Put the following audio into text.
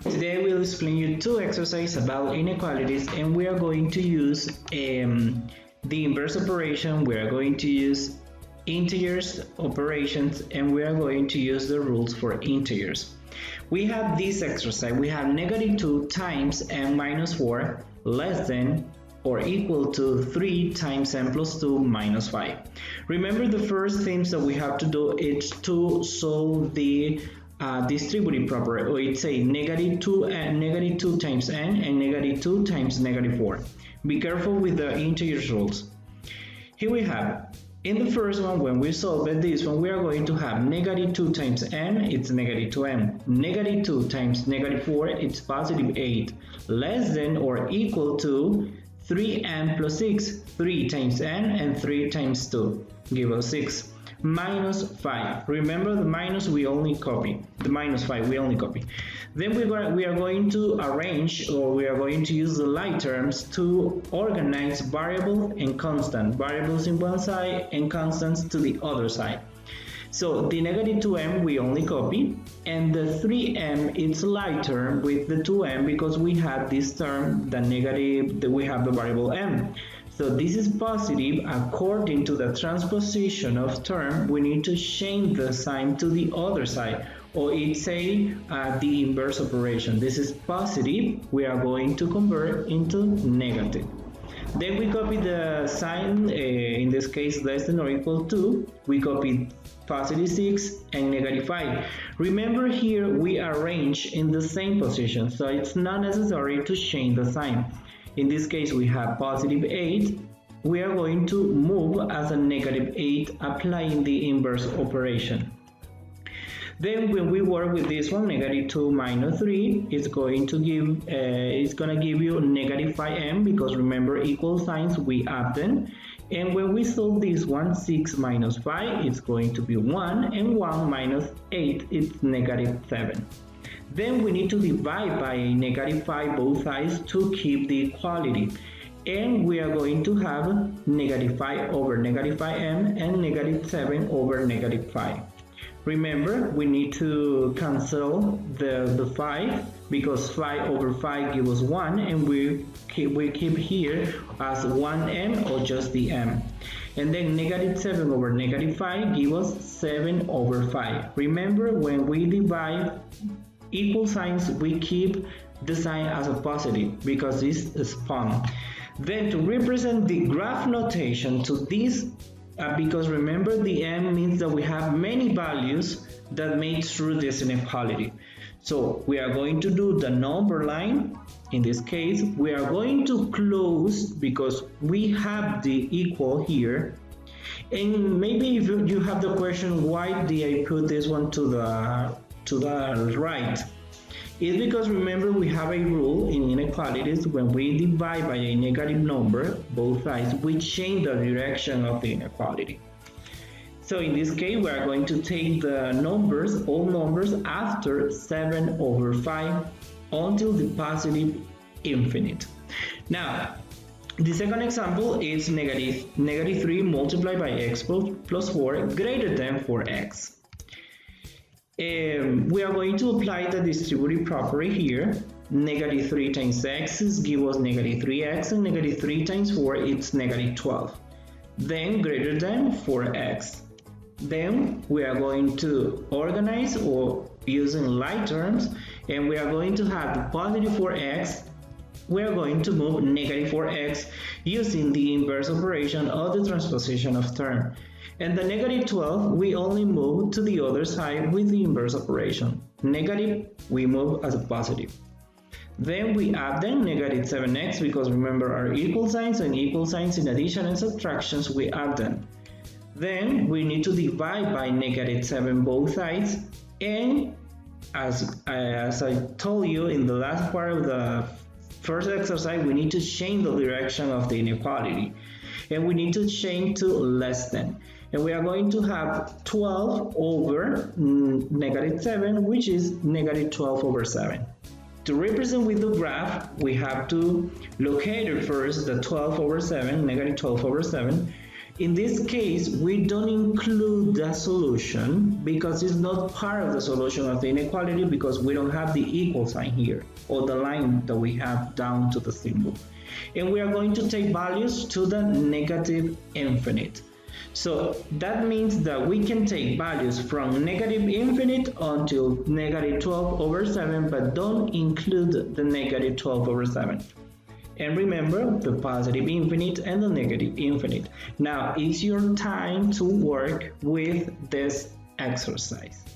Today I will explain you two exercises about inequalities, and we are going to use the inverse operation, we are going to use integers operations, and we are going to use the rules for integers. We have this exercise, we have -2 times n minus 4 less than or equal to 3 times n plus 2 minus 5. Remember, the first things that we have to do is to solve the distributive property, or it's a -2 times n and -2 times -4. Be careful with the integers rules. Here we have, in the first one, when we solve this one, we are going to have -2 times n, it's -2n. -2 times -4, it's positive 8. Less than or equal to 3n plus 6, 3 times n and 3 times 2, give us 6. Minus 5. Remember, the minus we only copy. The minus 5 we only copy. Then we are going to arrange, or we are going to use the like terms to organize variable and constant. Variables in one side and constants to the other side. So the -2m we only copy, and the 3m it's like term with the 2m because we have this term, the negative, that we have the variable m. So this is positive. According to the transposition of term, we need to change the sign to the other side, or it's the inverse operation. This is positive, we are going to convert into negative. Then we copy the sign, in this case less than or equal to, we copy positive 6 and -5. Remember, here we arrange in the same position, so it's not necessary to change the sign. In this case, we have positive 8. We are going to move as a -8, applying the inverse operation. Then when we work with this one, -2 minus 3, it's going to give you -5m, because remember, equal signs, we add them. And when we solve this one, 6 minus 5, it's going to be 1, and 1 minus 8, it's -7. Then we need to divide by -5 both sides to keep the equality. And we are going to have -5 over -5m and -7 over -5. Remember, we need to cancel the 5, because 5 over 5 gives us 1, and we keep here as 1m, or just the m. And then -7 over -5 gives us 7 over 5. Remember, when we divide equal signs, we keep the sign as a positive because this is spawn. Then to represent the graph notation to this, because remember, the m means that we have many values that make through this inequality. So we are going to do the number line. In this case, we are going to close because we have the equal here. And maybe if you have the question, why did I put this one to the right? It's because remember, we have a rule in inequalities: when we divide by a negative number, both sides, we change the direction of the inequality. So in this case, we are going to take the numbers, all numbers, after 7 over 5 until the positive infinite. Now, the second example is -3 multiplied by x plus 4 greater than 4x. We are going to apply the distributive property here. -3 times x gives us -3x, and -3 times 4 it's -12. Then greater than 4x. Then we are going to organize, or using like terms, and we are going to have the positive 4x. We are going to move -4x using the inverse operation of the transposition of term. And the -12, we only move to the other side with the inverse operation. Negative, we move as a positive. Then we add then -7x, because remember, our equal signs, and equal signs in addition and subtractions, we add them. Then we need to divide by -7 both sides, and as I told you in the last part of the first exercise, we need to change the direction of the inequality, and we need to change to less than. And we are going to have 12 over -7, which is -12 over 7. To represent with the graph, we have to locate first the 12 over 7, -12 over 7, In this case, we don't include the solution because it's not part of the solution of the inequality because we don't have the equal sign here or the line that we have down to the symbol. And we are going to take values to the negative infinite. So that means that we can take values from negative infinite until negative 12 over 7, but don't include the negative 12 over 7. And remember the positive infinite and the negative infinite. Now it's your time to work with this exercise.